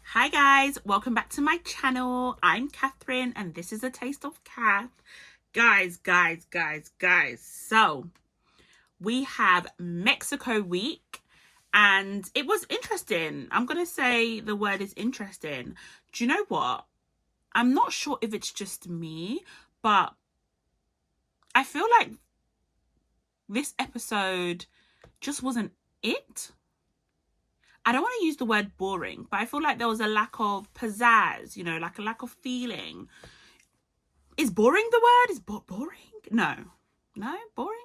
Hi guys, welcome back to my channel. I'm Catherine and this is a taste of Cath. Guys. So we have Mexico week and it was interesting. I'm going to say the word is interesting. Do you know what? I'm not sure if it's just me, but I feel like this episode just wasn't it. I don't want to use the word boring, but I feel like there was a lack of pizzazz, you know, like a lack of feeling. Is boring the word? Is boring? No, boring.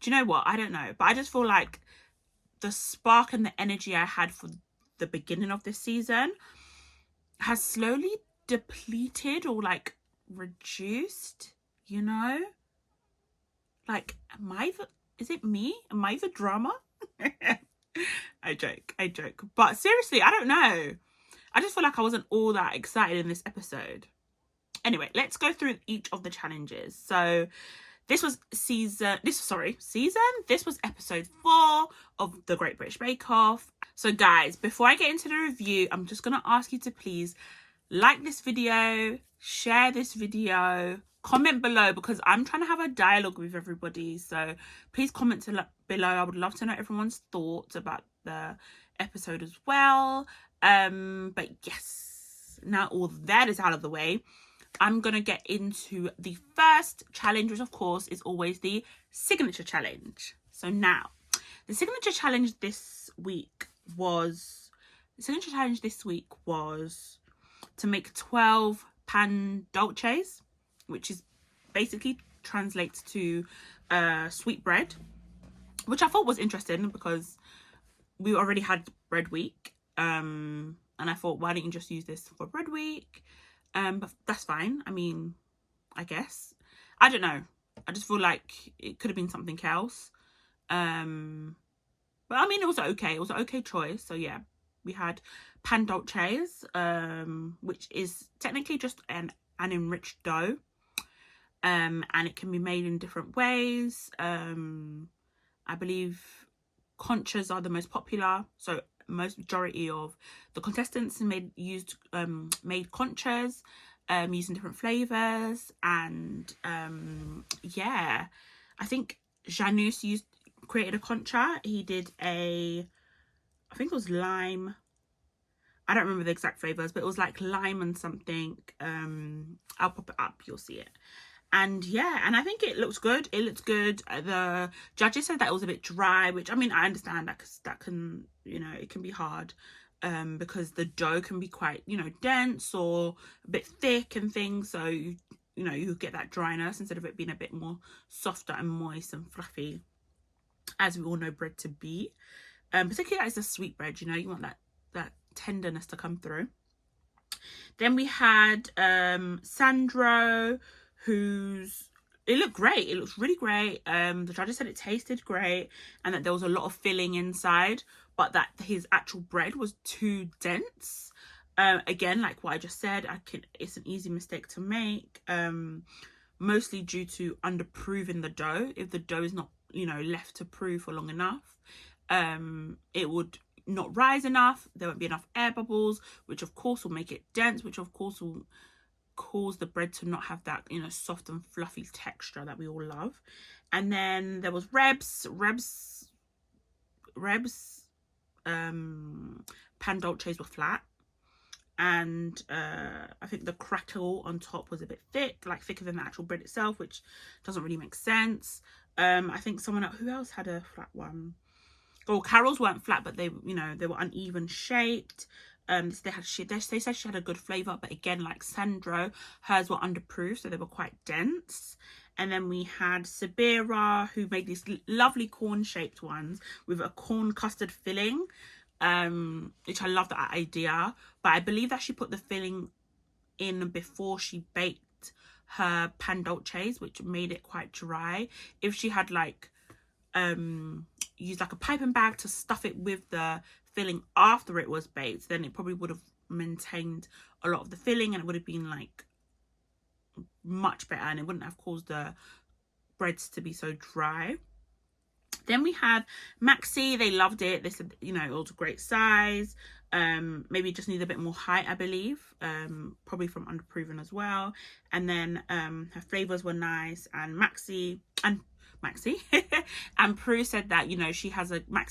Do you know what? I don't know, but I just feel like the spark and the energy I had for the beginning of this season has slowly depleted or like reduced, you know? Like, is it me? Am I the drama? I joke. But seriously, I don't know. I just feel like I wasn't all that excited in this episode. Anyway, let's go through each of the challenges. So this was This was episode 4 of the Great British Bake Off. So guys, before I get into the review, I'm just going to ask you to please like this video, share this video, comment below, because I'm trying to have a dialogue with everybody. So please comment below. I would love to know everyone's thoughts about the episode as well. But yes, now all that is out of the way, I'm gonna get into the first challenge, which of course is always the signature challenge. So now the signature challenge this week was to make 12 pan dulces, which is basically translates to sweet bread, which I thought was interesting because we already had bread week, and I thought, why don't you just use this for bread week? But that's fine. I mean, I guess, I don't know, I just feel like it could have been something else, but I mean, it was okay. It was an okay choice. So yeah, we had pan dulces, which is technically just an enriched dough, and it can be made in different ways. I believe conchas are the most popular, so majority of the contestants made conchas, using different flavors. And yeah, I think Janice created a concha. He did I think it was lime. I don't remember the exact flavors, but it was like lime and something. I'll pop it up, you'll see it. And yeah, and I think it looks good. The judges said that it was a bit dry, which, I mean, I understand that, because that can, you know, it can be hard, because the dough can be quite, you know, dense or a bit thick and things. So you know, you get that dryness instead of it being a bit more softer and moist and fluffy, as we all know bread to be. Particularly as a sweet bread, you know, you want that tenderness to come through. Then we had Sandro, it looked great. It looks really great. The judges said it tasted great and that there was a lot of filling inside, but that his actual bread was too dense. Again, like what I just said, it's an easy mistake to make, mostly due to underproving the dough. If the dough is not, you know, left to prove for long enough, it would not rise enough. There won't be enough air bubbles, which of course will make it dense, which of course will cause the bread to not have that, you know, soft and fluffy texture that we all love. And then there was Reb's pan dulces were flat, and I think the crackle on top was a bit thick, like thicker than the actual bread itself, which doesn't really make sense. I think who else had a flat one? Oh, Carol's weren't flat, but they, you know, they were uneven shaped. They said she had a good flavor, but again, like Sandro, hers were underproof, so they were quite dense. And then we had Sabira, who made these lovely corn shaped ones with a corn custard filling, which I love that idea. But I believe that she put the filling in before she baked her pan dulces, which made it quite dry. If she had like used like a piping bag to stuff it with the filling after it was baked, then it probably would have maintained a lot of the filling and it would have been like much better, and it wouldn't have caused the breads to be so dry. Then we have Maxi. They loved it. They said, you know, it was a great size. Maybe just need a bit more height, I believe. Probably from underproven as well. And then her flavors were nice. And Maxi and Prue said that, you know, Maxi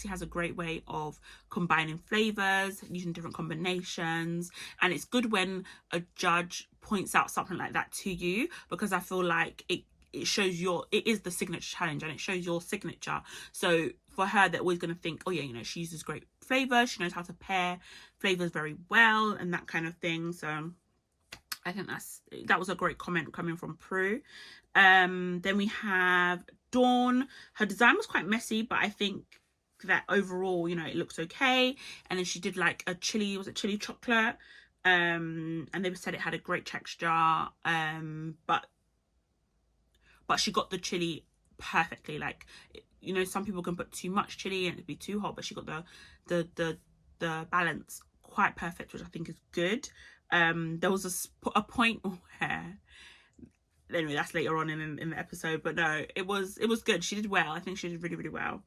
has a great way of combining flavors, using different combinations, and it's good when a judge points out something like that to you, because I feel like it shows it is the signature challenge and it shows your signature. So for her, they're always going to think, oh yeah, you know, she uses great flavors, she knows how to pair flavors very well and that kind of thing. So I think that was a great comment coming from Prue. Then we have Dawn. Her design was quite messy, but I think that overall, you know, it looks okay. And then she did like a chili, was it chili chocolate? And they said it had a great texture. But she got the chili perfectly. Like, you know, some people can put too much chili and it'd be too hot, but she got the balance quite perfect, which I think is good. There was a point where, anyway, that's later on in the episode, but no, it was good. She did well. I think she did really, really well.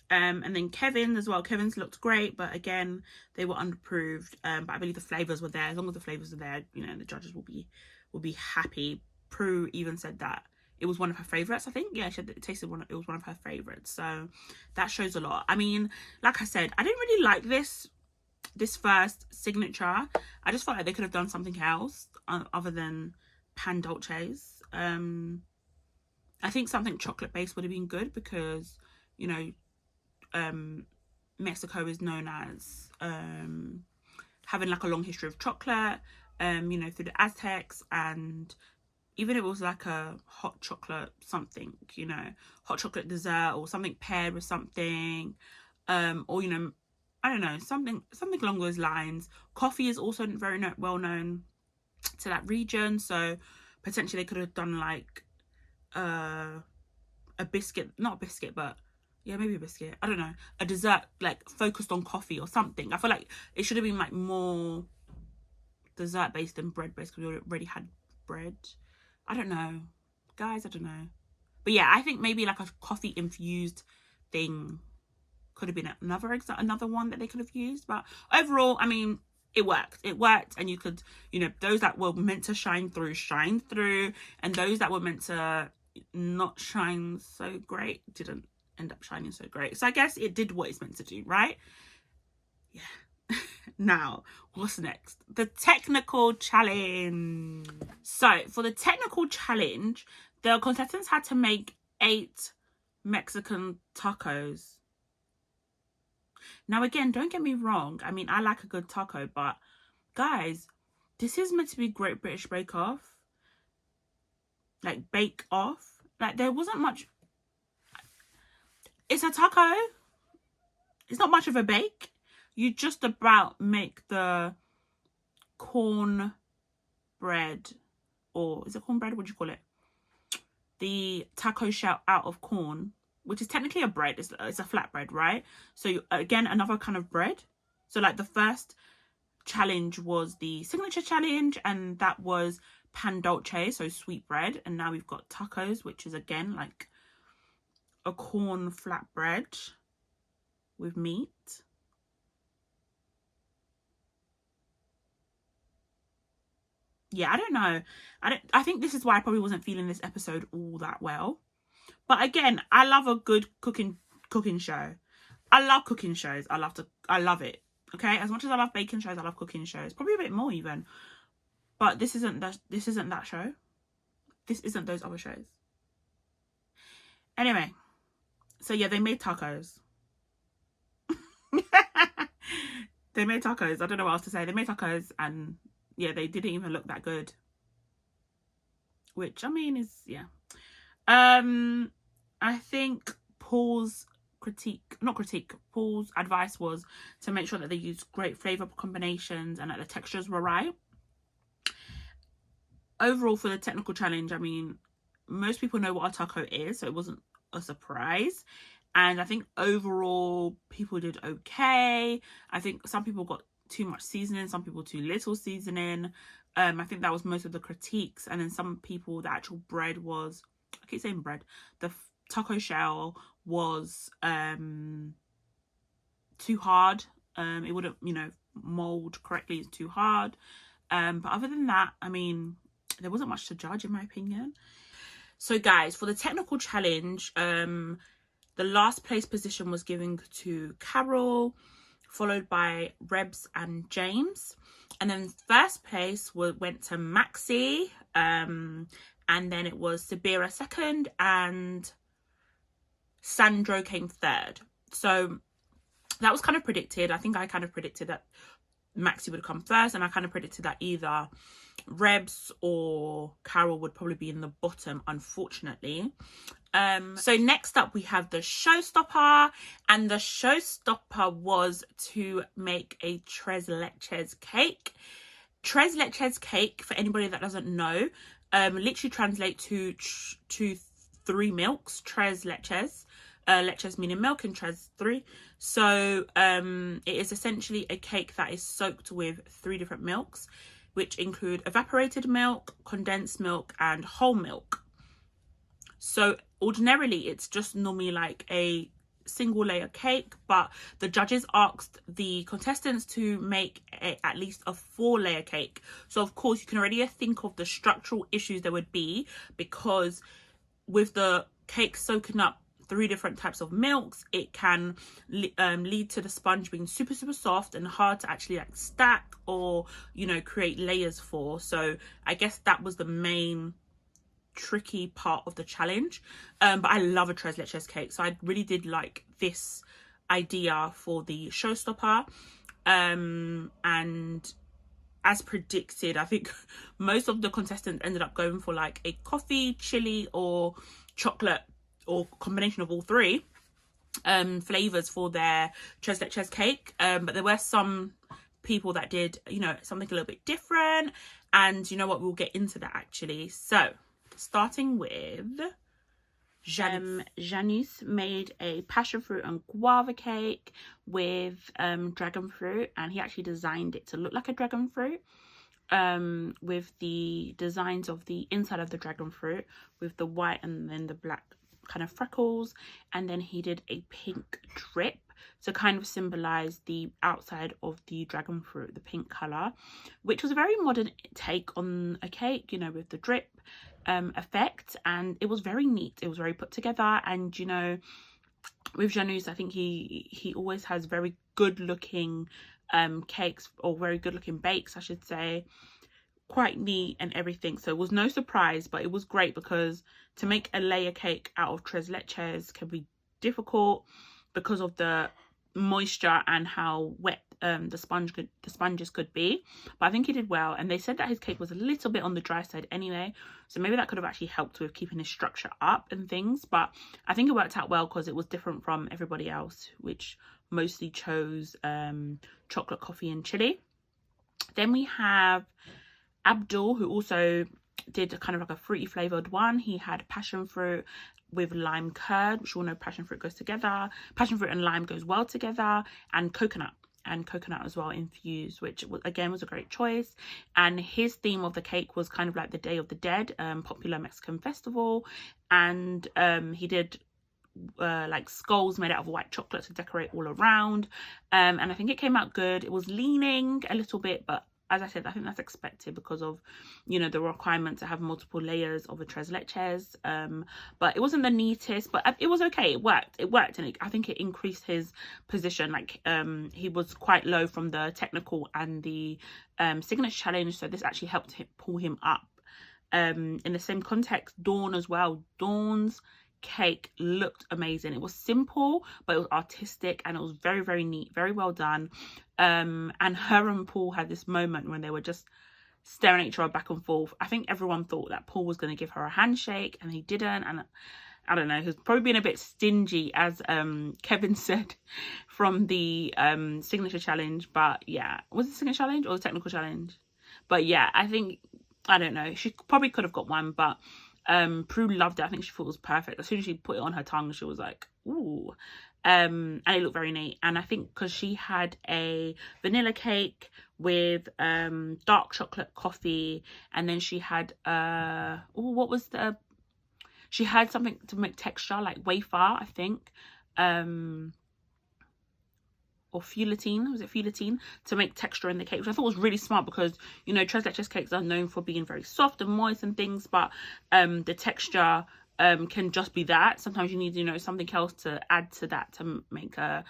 And then Kevin as well. Kevin's looked great, but again, they were underproved. But I believe the flavors were there. As long as the flavors are there, you know, the judges will be happy. Prue even said that it was one of her favorites. I think, yeah, she said that it was one of her favorites. So that shows a lot. I mean, like I said, I didn't really like this first signature. I just felt like they could have done something else other than pan dulces. I think something chocolate based would have been good, because, you know, Mexico is known as having like a long history of chocolate, you know, through the Aztecs, and even if it was like a hot chocolate something, you know, hot chocolate dessert or something paired with something, or, you know, I don't know, something along those lines. Coffee is also very well known to that region, so potentially they could have done like a biscuit, not a biscuit, but yeah, maybe a biscuit, I don't know, a dessert like focused on coffee or something. I feel like it should have been like more dessert based than bread based, because we already had bread. I don't know, guys, I don't know. But yeah, I think maybe like a coffee infused thing could have been another one that they could have used. But overall, I mean, it worked, and you could, you know, those that were meant to shine through, and those that were meant to not shine so great didn't end up shining so great. So I guess it did what it's meant to do, right? Yeah. Now, what's next? The technical challenge. So for the technical challenge, the contestants had to make 8 Mexican tacos. Now, again, don't get me wrong. I mean, I like a good taco, but guys, this is meant to be Great British Bake Off. Like, Bake Off. Like, there wasn't much. It's a taco. It's not much of a bake. You just about make the corn bread, or is it corn bread? What do you call it? The taco shell out of corn, which is technically a bread. It's a flatbread, right? So again, another kind of bread. So like the first challenge was the signature challenge, and that was pan dulce, so sweet bread. And now we've got tacos, which is again like a corn flatbread with meat. Yeah, I don't know. I think this is why I probably wasn't feeling this episode all that well. But again, I love a good cooking show. I love cooking shows. I love it. Okay, as much as I love baking shows, I love cooking shows. Probably a bit more even. But this isn't that show. This isn't those other shows. Anyway, so yeah, they made tacos. They made tacos. I don't know what else to say. They made tacos, and yeah, they didn't even look that good. Which, I mean, is, yeah. I think Paul's advice was to make sure that they used great flavor combinations and that the textures were right. Overall, for the technical challenge, I mean, most people know what a taco is, so it wasn't a surprise. And I think overall, people did okay. I think some people got too much seasoning, some people too little seasoning. I think that was most of the critiques. And then some people, the actual bread was, I keep saying bread, the taco shell was too hard. It wouldn't, you know, mold correctly. It's too hard. But other than that, I mean, there wasn't much to judge in my opinion. So guys, for the technical challenge, the last place position was given to Carol, followed by Rebs and James. And then first place went to Maxi, and then it was Sabira second, and Sandro came third. So that was kind of predicted. I think I kind of predicted that Maxi would come first, and I kind of predicted that either Rebs or Carol would probably be in the bottom, unfortunately. So next up we have the showstopper, and the showstopper was to make a tres leches cake. Tres leches cake, for anybody that doesn't know, literally translate to 3 milks. Tres leches, leches meaning milk and tres 3. So it is essentially a cake that is soaked with 3 different milks, which include evaporated milk, condensed milk, and whole milk. So ordinarily it's just normally like a single layer cake, but the judges asked the contestants to make at least a 4-layer cake. So of course you can already think of the structural issues there would be, because with the cake soaking up 3 different types of milks, it can lead to the sponge being super soft and hard to actually like stack or, you know, create layers for. So I guess that was the main tricky part of the challenge. But I love a tres leches cake, so I really did like this idea for the showstopper. And as predicted, I think most of the contestants ended up going for like a coffee, chili, or chocolate, or combination of all 3 flavors for their tres leches cake. But there were some people that did, you know, something a little bit different, and you know what, we'll get into that actually. So starting with Janice made a passion fruit and guava cake with dragon fruit, and he actually designed it to look like a dragon fruit, with the designs of the inside of the dragon fruit with the white and then the black kind of freckles, and then he did a pink drip to kind of symbolize the outside of the dragon fruit, the pink color, which was a very modern take on a cake, you know, with the drip effect, and it was very neat. It was very put together, and you know, with Janice, I think he always has very good looking cakes, or very good looking bakes I should say, quite neat and everything. So it was no surprise, but it was great, because to make a layer cake out of tres leches can be difficult because of the moisture and how wet the sponges could be. But I think he did well, and they said that his cake was a little bit on the dry side anyway, so maybe that could have actually helped with keeping his structure up and things. But I think it worked out well because it was different from everybody else, which mostly chose chocolate, coffee, and chili. Then we have Abdul, who also did kind of like a fruity flavored one. He had passion fruit with lime curd, which you all know passion fruit goes together. Passion fruit and lime goes well together, and coconut as well infused, which again was a great choice. And his theme of the cake was kind of like the Day of the Dead, popular Mexican festival, and he did like skulls made out of white chocolate to decorate all around, and I think it came out good. It was leaning a little bit, but as I said, I think that's expected because of, you know, the requirement to have multiple layers of a tres leches. But it wasn't the neatest, but it was okay. It worked, and I think it increased his position. Like he was quite low from the technical and the signature challenge, so this actually helped pull him up. In the same context, Dawn as well. Dawn's cake looked amazing. It was simple, but it was artistic, and it was very, very neat, very well done. And her and Paul had this moment when they were just staring at each other back and forth. I think everyone thought that Paul was going to give her a handshake, and he didn't. And I don't know, he was probably being a bit stingy, as Kevin said, from the signature challenge. But yeah, was it the signature challenge or the technical challenge? But yeah, I think, I don't know, she probably could have got one, but Prue loved it. I think she thought it was perfect. As soon as she put it on her tongue, she was like, ooh. And it looked very neat. And I think because she had a vanilla cake with dark chocolate coffee, and then she had what was the She had something to make texture, like wafer, I think, or feuilletine, was it feuilletine, to make texture in the cake, which I thought was really smart, because, you know, tres leches cakes are known for being very soft and moist and things, but the texture can just be that. Sometimes you need, you know, something else to add to that to make a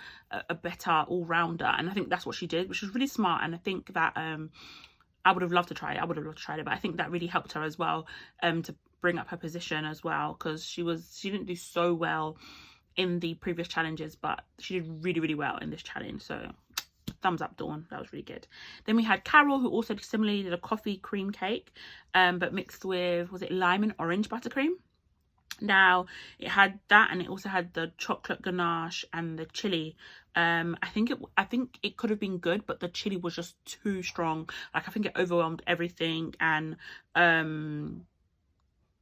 better all-rounder, and I think that's what she did, which was really smart. And I think that I would have loved to try it. I would have loved to try it, but I think that really helped her as well, to bring up her position as well, because she didn't do so well in the previous challenges, but she did really, really well in this challenge. So thumbs up, Dawn. That was really good. Then we had Carol, who also similarly did a coffee cream cake, but mixed with, was it lime and orange buttercream? Now it had that, and it also had the chocolate ganache and the chili. I think it could have been good, but the chili was just too strong. Like, I think it overwhelmed everything, and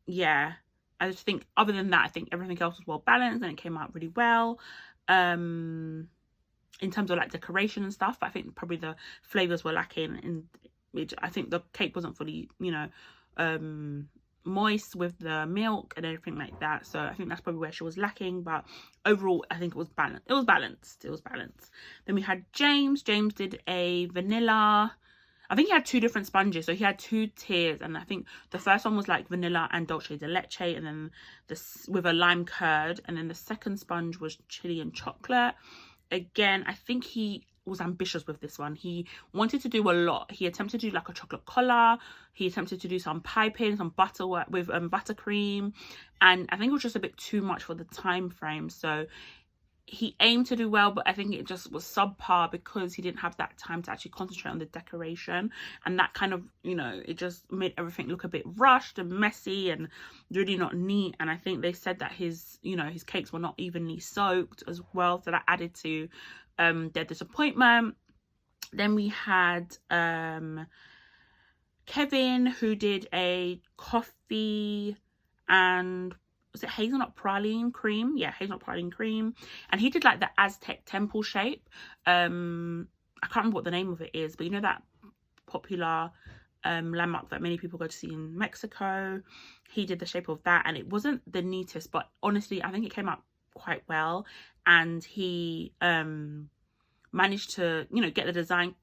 yeah, I just think other than that, I think everything else was well balanced and it came out really well. In terms of like decoration and stuff, but I think probably the flavors were lacking, and I think the cake wasn't fully, you know, moist with the milk and everything like that. So I think that's probably where she was lacking, but overall I think it was balanced. It was balanced. Then we had James. James did a vanilla, I think he had 2 different sponges, so he had 2 tiers, and I think the first one was like vanilla and dulce de leche, and then this with a lime curd, and then the second sponge was chili and chocolate. Again, I think he was ambitious with this one. He wanted to do a lot. He attempted to do like a chocolate collar, he attempted to do some piping, some butter work with buttercream, and I think it was just a bit too much for the time frame. So he aimed to do well, but I think it just was subpar because he didn't have that time to actually concentrate on the decoration, and that kind of, you know, it just made everything look a bit rushed and messy and really not neat. And I think they said that his, you know, his cakes were not evenly soaked as well, so that added to their disappointment. Then we had Kevin, who did a coffee and, was it hazelnut praline cream? Yeah, hazelnut praline cream. And he did like the Aztec temple shape. I can't remember what the name of it is, but you know that popular landmark that many people go to see in Mexico? He did the shape of that, and it wasn't the neatest, but honestly I think it came out quite well. And he managed to, you know, get the design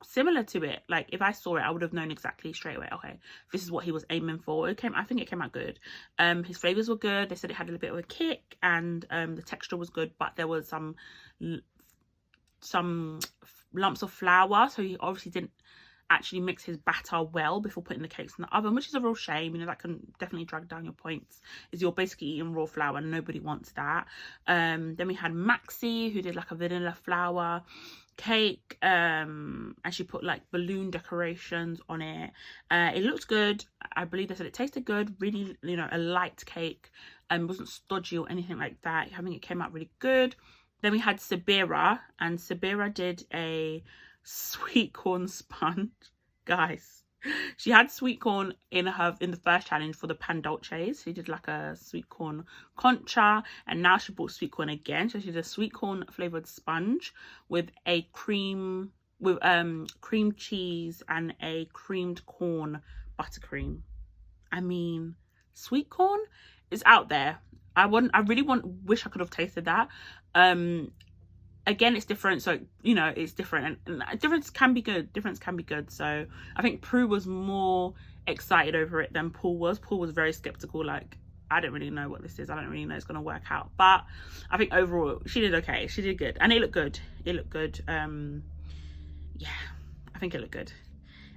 similar to it. Like, if I saw it, I would have known exactly straight away, okay, this is what he was aiming for. I think it came out good. His flavors were good. They said it had a little bit of a kick, and the texture was good, but there was some lumps of flour, so he obviously didn't actually mix his batter well before putting the cakes in the oven, which is a real shame. You know, that can definitely drag down your points, is you're basically eating raw flour, and nobody wants that. Then we had Maxi, who did like a vanilla flour cake, and she put like balloon decorations on it. It looked good. I believe they said it tasted good. Really, you know, a light cake, and wasn't stodgy or anything like that. I think it came out really good. Then we had Sabira, and Sabira did a sweet corn sponge. Guys, she had sweet corn in the first challenge for the pan dulces. She did like a sweet corn concha, and now she bought sweet corn again. So she did a sweet corn flavored sponge with a cream cheese and a creamed corn buttercream. I mean, sweet corn is out there. I really wish I could have tasted that. Again, it's different, so, you know, it's different, and difference can be good. So I think Prue was more excited over it than Paul was. Paul was very skeptical, like, I don't really know what this is, I don't really know it's gonna work out. But I think overall she did okay, she did good, and it looked good. Yeah, I think it looked good.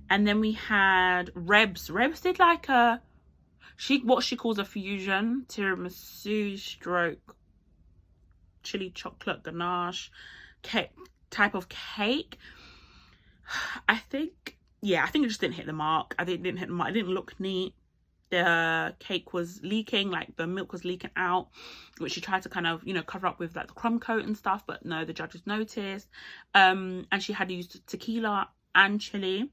And then we had Rebs did like what she calls a fusion tiramisu stroke chili chocolate ganache cake type of cake. I think it just didn't hit the mark. I think it didn't hit the mark. It didn't look neat. The cake was leaking, like the milk was leaking out, which she tried to kind of, you know, cover up with like the crumb coat and stuff, but no, the judges noticed. And she had used tequila and chili,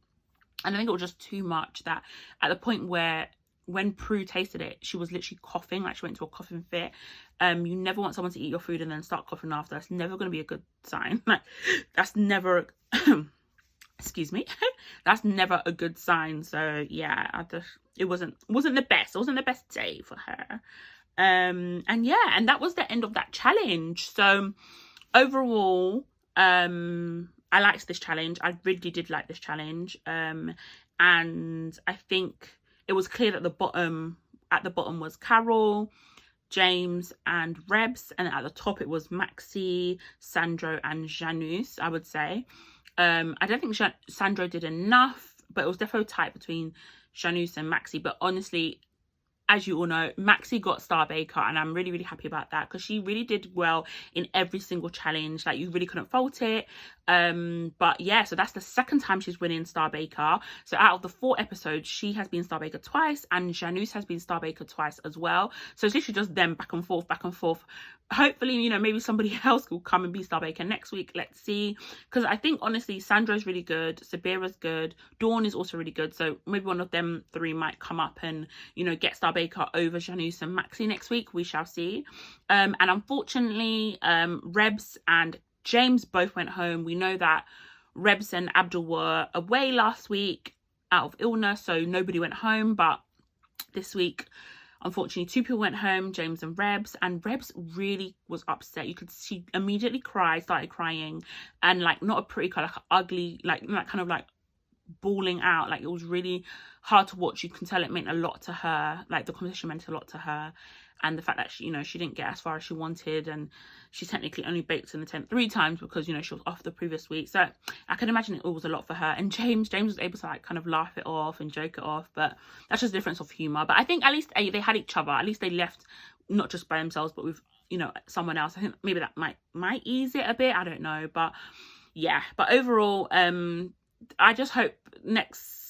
and I think it was just too much, that at the point where when Prue tasted it, she was literally coughing, like she went into a coughing fit. You never want someone to eat your food and then start coughing after. That's never going to be a good sign. Like, that's never excuse me, that's never a good sign. So yeah, it wasn't the best. It wasn't the best day for her. And yeah, and that was the end of that challenge. So overall, I liked this challenge. I really did like this challenge. And I think it was clear that at the bottom was Carol, James and Rebs, and at the top it was Maxi, Sandro and Janice, I would say. I don't think Sandro did enough, but it was definitely tight between Janice and Maxi. But honestly, as you all know, Maxi got Star Baker, and I'm really, really happy about that, because she really did well in every single challenge. Like, you really couldn't fault it. But yeah, so that's the second time she's winning Star Baker. So out of the 4 episodes, she has been Star Baker twice, and Janice has been Star Baker twice as well. So it's literally just them back and forth, back and forth. Hopefully, you know, maybe somebody else will come and be Star Baker next week. Let's see. Because I think, honestly, Sandra's really good. Sabira's good. Dawn is also really good. So maybe one of them 3 might come up and, you know, get Star Baker over Janice and Maxi next week. We shall see. And unfortunately, Rebs and James both went home. We know that Rebs and Abdul were away last week out of illness, so nobody went home. But this week, unfortunately, 2 people went home, James and Rebs, and Rebs really was upset. You could see immediately started crying, and like not a pretty cry, like ugly, like kind of like bawling out. Like, it was really hard to watch. You can tell it meant a lot to her. Like, the competition meant a lot to her. And the fact that she, you know, she didn't get as far as she wanted, and she technically only baked in the tent 3 times because, you know, she was off the previous week. So I can imagine it all was a lot for her. And James was able to like kind of laugh it off and joke it off, but that's just a difference of humor. But I think at least they had each other. At least they left not just by themselves, but with, you know, someone else. I think maybe that might ease it a bit. I don't know, but yeah. But overall, I just hope next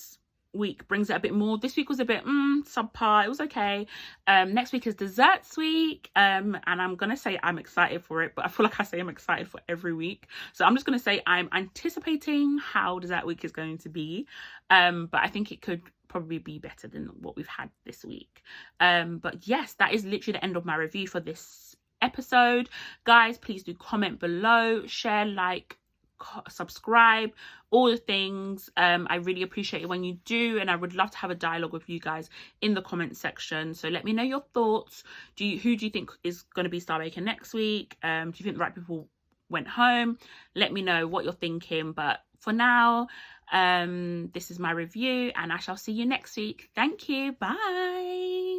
week brings it a bit more. This week was a bit subpar. It was okay. Next week is desserts week, and I'm gonna say I'm excited for it, but I feel like I say I'm excited for every week, so I'm just gonna say I'm anticipating how dessert week is going to be, but I think it could probably be better than what we've had this week. But yes, that is literally the end of my review for this episode. Guys, please do comment below, share, like, subscribe, all the things. I really appreciate it when you do, and I would love to have a dialogue with you guys in the comment section. So let me know your thoughts. Who do you think is going to be Star Baker next week? Do you think the right people went home? Let me know what you're thinking. But for now, this is my review, and I shall see you next week. Thank you. Bye.